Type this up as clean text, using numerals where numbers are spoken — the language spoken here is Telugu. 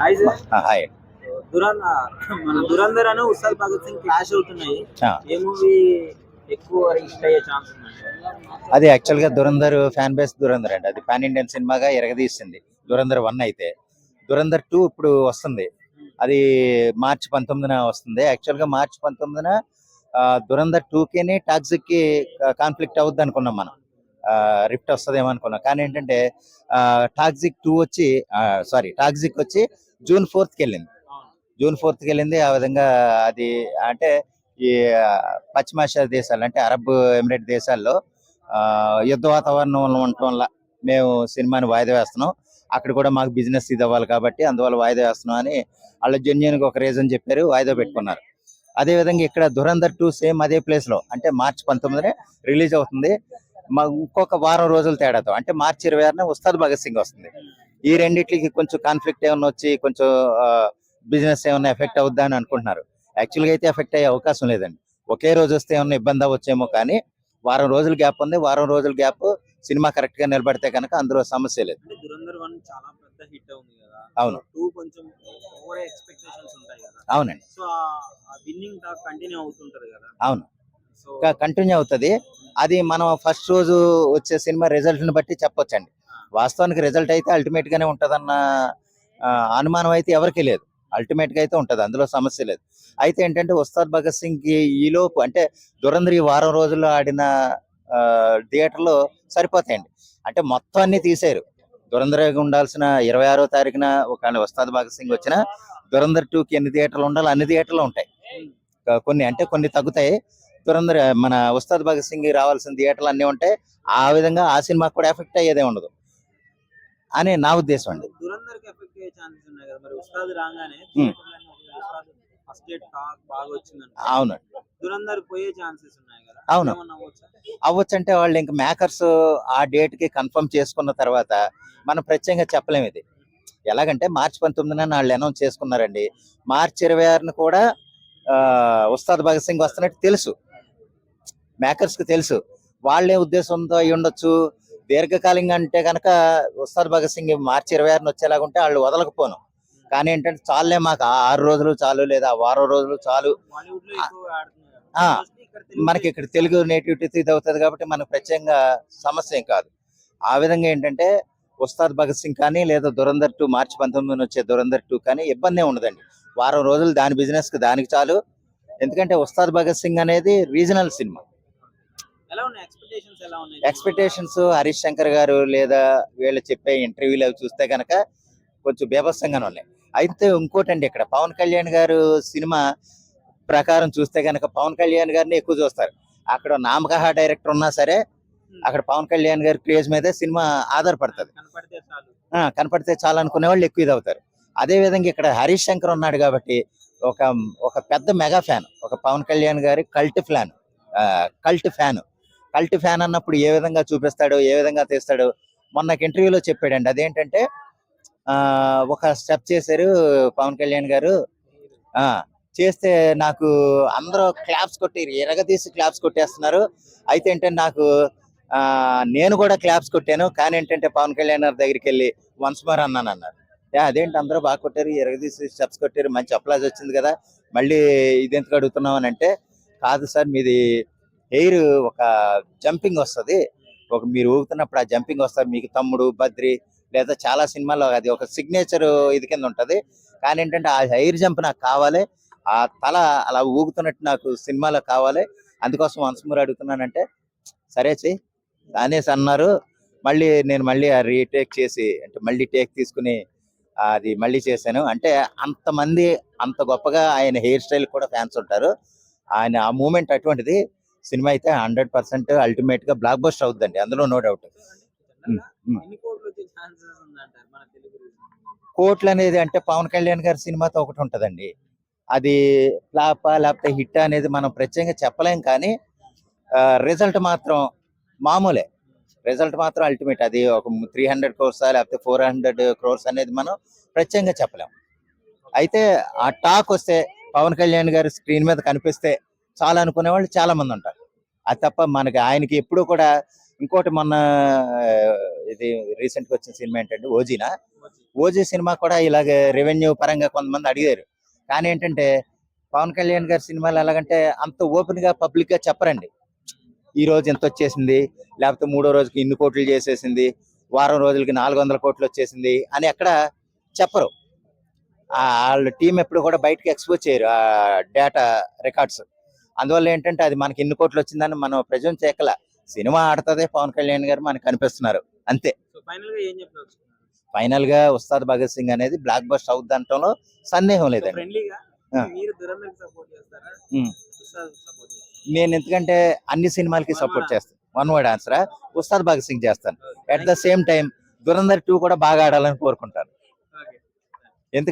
Hi sir. హాయ్. మన దురంధర్ అని ఉస్తాద్ భగత్ సింగ్ క్లాష్ అవుతున్నాయి. ఏ మూవీ ఎక్కువ హిట్ అయ్యే ఛాన్స్ ఉందండి? అది యాక్చువల్గా దురంధర్ ఫ్యాన్ బేస్ దురంధర్ అండి. అది పాన్ ఇండియన్ సినిమాగా ఎరగదీసింది. దురంధర్ 1 అయితే దురంధర్ 2 ఇప్పుడు వస్తుంది. అది మార్చి 19న వస్తుంది. యాక్చువల్గా మార్చి 19న దురంధర్ 2కి టాక్సిక్ కి కాన్ఫ్లిక్ట్ అవుద్ది అనుకున్నాం మనం. రిఫ్ట్ వస్తుందేమో అనుకున్నాం. కానీ ఏంటంటే టాక్సిక్ వచ్చి జూన్ 4కి వెళ్ళింది. ఆ విధంగా అది అంటే ఈ పశ్చిమాసియా దేశాలు అంటే అరబ్ ఎమిరేట్ దేశాల్లో యుద్ధ వాతావరణం ఉండటం వల్ల మేము సినిమాని వాయిదా వేస్తున్నాం. అక్కడ కూడా మాకు బిజినెస్ ఇది అవ్వాలి కాబట్టి అందువల్ల వాయిదా వేస్తున్నాం అని వాళ్ళు జెన్యున్గా ఒక రీజన్ చెప్పారు, వాయిదా పెట్టుకున్నారు. అదే విధంగా ఇక్కడ దురంధర్ 2 సేమ్ అదే ప్లేస్ లో అంటే మార్చి 19నే రిలీజ్ అవుతుంది. ఇంకొక వారం రోజుల తేడాతో అంటే మార్చి 26న ఉస్తాద్ భగత్ సింగ్ వస్తుంది. ఈ రెండిట్లకి కొంచెం కాన్ఫ్లిక్ట్ ఏమన్నా వచ్చి కొంచెం బిజినెస్ ఏమన్నా ఎఫెక్ట్ అవుద్దా అని అనుకుంటున్నారు. యాక్చువల్గా అయితే ఎఫెక్ట్ అయ్యే అవకాశం లేదండి. ఒకే రోజు వస్తే ఏమన్నా ఇబ్బంది అవ్వచ్చేమో, కానీ వారం రోజుల గ్యాప్ ఉంది. వారం రోజుల గ్యాప్ సినిమా కరెక్ట్ గా నిలబడితే కనుక అందులో సమస్య లేదు. దురంధర్ 1 చాలా పెద్ద హిట్ ఉంది కదా. అవును. 2 కొంచెం ఓవర్ ఎక్స్పెక్టేషన్స్ ఉంటాయి కదా. అవునండి. సో ఆ విన్నింగ్ టాక్ కంటిన్యూ అవుతుంటది కదా. అవును, సో కంటిన్యూ అవుతుంది. అది మనం ఫస్ట్ రోజు వచ్చే సినిమా రిజల్ట్ ని బట్టి చెప్పొచ్చండి. వాస్తవానికి రిజల్ట్ అయితే అల్టిమేట్ గానే ఉంటదన్న అనుమానం అయితే ఎవరికీ లేదు. అల్టిమేట్ గా అయితే ఉంటది, అందులో సమస్య లేదు. అయితే ఏంటంటే ఉస్తాద్ భగత్ సింగ్ కి ఈలోపు అంటే దురంధర్ ఈ వారం రోజుల్లో ఆడిన థియేటర్లో సరిపోతాయండి. అంటే మొత్తం అన్ని తీసారు. దురంధర్ ఉండాల్సిన 26వ తారీఖున ఒకవేళ ఉస్తాద్ భగత్ సింగ్ వచ్చిన దురంధర్ 2కి ఎన్ని థియేటర్లు ఉండాలో అన్ని థియేటర్లు ఉంటాయి. కొన్ని తగ్గుతాయి. దురంధర్ మన ఉస్తాద్ భగత్ సింగ్ రావాల్సిన థియేటర్లు అన్ని ఉంటాయి. ఆ విధంగా ఆ సినిమాకి కూడా ఎఫెక్ట్ అయ్యేదే ఉండదు అని నా ఉద్దేశం అండి. దురంధర్ కి ఎఫెక్ట్ అయ్యే ఛాన్సెస్ ఉన్నాయి కదా. మరి ఉస్తాద్ రాగానే ఫస్ట్ డేట్ టాక్ బాగా వచ్చిందంట. అవును. దురంధర్ పోయే ఛాన్సెస్ ఉన్నాయి కదా. అవును, అవ్వచ్చు. అంటే వాళ్ళు ఇంకా మేకర్స్ ఆ డేట్ కి కన్ఫర్మ్ చేసుకున్న తర్వాత మనం ప్రత్యేకంగా చెప్పలేము. ఇది ఎలాగంటే మార్చి 19న వాళ్ళు అనౌన్స్ చేసుకున్నారండి. మార్చి 26న కూడా ఉస్తాద్ భగత్ సింగ్ వస్తున్నట్టు తెలుసు, మేకర్స్ కి తెలుసు. వాళ్ళే ఉద్దేశంతో అయి ఉండొచ్చు. దీర్ఘకాలికంగా అంటే కనుక ఉస్తాద్ భగత్ సింగ్ మార్చి 26న వచ్చేలాగుంటే వాళ్ళు వదలకపోను. కానీ ఏంటంటే చాలులే, మాకు 6 రోజులు చాలు లేదా వారం రోజులు చాలు. మనకి ఇక్కడ తెలుగు నేటివిటీ ఇది అవుతుంది కాబట్టి మనకు ప్రత్యేకంగా సమస్య ఏం కాదు. ఆ విధంగా ఏంటంటే ఉస్తాద్ భగత్ సింగ్ కానీ లేదా దురంధర్ 2 మార్చి 19న వచ్చే దురంధర్ 2 కానీ ఇబ్బంది ఉండదండి. వారం రోజులు దాని బిజినెస్ కి దానికి చాలు. ఎందుకంటే ఉస్తాద్ భగత్ సింగ్ అనేది regional cinema. Expectations Harish Shankar గారు లేదా వీళ్ళు చెప్పే ఇంటర్వ్యూలు అవి చూస్తే కనుక కొంచెం బీభత్సంగానే ఉన్నాయి. అయితే ఇంకోటండి, ఇక్కడ పవన్ కళ్యాణ్ గారు సినిమా ప్రకారం చూస్తే కనుక పవన్ కళ్యాణ్ గారిని ఎక్కువ చూస్తారు. అక్కడ నామకహ డైరెక్టర్ ఉన్నా సరే అక్కడ పవన్ కళ్యాణ్ గారి క్రేజ్ మీదే సినిమా ఆధారపడుతుంది. కనపడితే చాలు అనుకునే వాళ్ళు ఎక్కువ ఇది అవుతారు. అదే విధంగా ఇక్కడ హరీష్ శంకర్ ఉన్నాడు కాబట్టి ఒక పెద్ద మెగా ఫ్యాన్, ఒక పవన్ కళ్యాణ్ గారి కల్ట్ ఫ్యాన్ అన్నప్పుడు ఏ విధంగా చూపిస్తాడు, ఏ విధంగా తీస్తాడు. మొన్న ఇంటర్వ్యూలో చెప్పాడండి. అదేంటంటే ఒక స్టెప్ చేశారు పవన్ కళ్యాణ్ గారు. చేస్తే నాకు అందరూ క్లాప్స్ కొట్టి ఎరగదీసి క్లాప్స్ కొట్టేస్తున్నారు. అయితే ఏంటంటే నాకు నేను కూడా క్లాప్స్ కొట్టాను. కానీ ఏంటంటే పవన్ కళ్యాణ్ గారి దగ్గరికి వెళ్ళి వన్స్ మోర్ అన్నారు. అదేంటి అందరూ బాగా కొట్టారు, ఎరగదీసి స్టెప్స్ కొట్టారు, మంచి అప్లాజ్ వచ్చింది కదా, మళ్ళీ ఇదెందుకు అడుగుతున్నాం అని అంటే, కాదు సార్ మీది హెయిర్ ఒక జంపింగ్ వస్తుంది, మీరు ఊగుతున్నప్పుడు ఆ జంపింగ్ వస్తుంది. మీకు తమ్ముడు, బద్రి లేదా చాలా సినిమాల్లో అది ఒక సిగ్నేచర్ ఇది కింద ఉంటది. కానీ ఏంటంటే ఆ హెయిర్ జంప్ నాకు కావాలి, ఆ తల అలా ఊగుతున్నట్టు నాకు సినిమాలో కావాలి, అందుకోసం వన్స్ మోర్ అడుగుతున్నానంటే సరే చెయ్యి అనేసి అన్నారు. నేను మళ్ళీ రీటేక్ చేసి అంటే మళ్ళీ టేక్ తీసుకుని అది మళ్ళీ చేశాను. అంటే అంతమంది అంత గొప్పగా ఆయన హెయిర్ స్టైల్ కూడా ఫ్యాన్స్ ఉంటారు. ఆయన ఆ మూమెంట్ అటువంటిది. సినిమా అయితే 100% అల్టిమేట్ గా బ్లాక్ బస్టర్ అవుతుందండి, అందులో నో డౌట్. కోట్లు అనేది అంటే పవన్ కళ్యాణ్ గారి సినిమాతో ఒకటి ఉంటదండి, అది ఫ్లాప్ లేకపోతే హిట్ అనేది మనం ప్రత్యేకంగా చెప్పలేం. కానీ రిజల్ట్ మాత్రం మామూలే, రిజల్ట్ మాత్రం అల్టిమేట్. అది ఒక 300 crores లేకపోతే 400 crores అనేది మనం ప్రత్యేకంగా చెప్పలేం. అయితే ఆ టాక్ వస్తే పవన్ కళ్యాణ్ గారి స్క్రీన్ మీద కనిపిస్తే చాలా అనుకునే వాళ్ళు చాలా మంది ఉంటారు. అది తప్ప మనకి ఆయనకి ఎప్పుడు కూడా ఇంకోటి మొన్న ఇది రీసెంట్ గా వచ్చిన సినిమా ఏంటంటే ఓజీ సినిమా కూడా ఇలాగే రెవెన్యూ పరంగా కొంతమంది అడిగారు. కానీ ఏంటంటే పవన్ కళ్యాణ్ గారి సినిమాలు ఎలాగంటే అంత ఓపెన్ గా పబ్లిక్ గా చెప్పరండి. ఈ రోజు ఎంత వచ్చేసింది, లేకపోతే మూడో రోజుకి ఇన్ని కోట్లు చేసేసింది, వారం రోజులకి 400 కోట్లు వచ్చేసింది అని ఎక్కడ చెప్పరు. వాళ్ళ టీం ఎప్పుడు కూడా బయటకి ఎక్స్పోజ్ చేయరు ఆ డేటా రికార్డ్స్. అందువల్ల ఏంటంటే అది మనకి ఇన్ని కోట్లు వచ్చిందని మనం ప్రజెంట్ చేయకల. సినిమా ఆడుతుంది, పవన్ కళ్యాణ్ గారు మనకు కనిపిస్తున్నారు అంతే. ఫైనల్ గా ఉస్తాద్ భగత్ సింగ్ అనేది బ్లాక్ బస్టర్ అవుద్ది అనటంలో సందేహం లేదండి. నేను ఎందుకంటే అన్ని సినిమాలకి సపోర్ట్ చేస్తాను. వన్ వర్డ్ ఆన్సరా, ఉస్తాద్ భగత్ సింగ్ చేస్తాను. At the same time Dhurandhar 2 కూడా బాగా ఆడాలని కోరుకుంటాను. ఎందుకంటే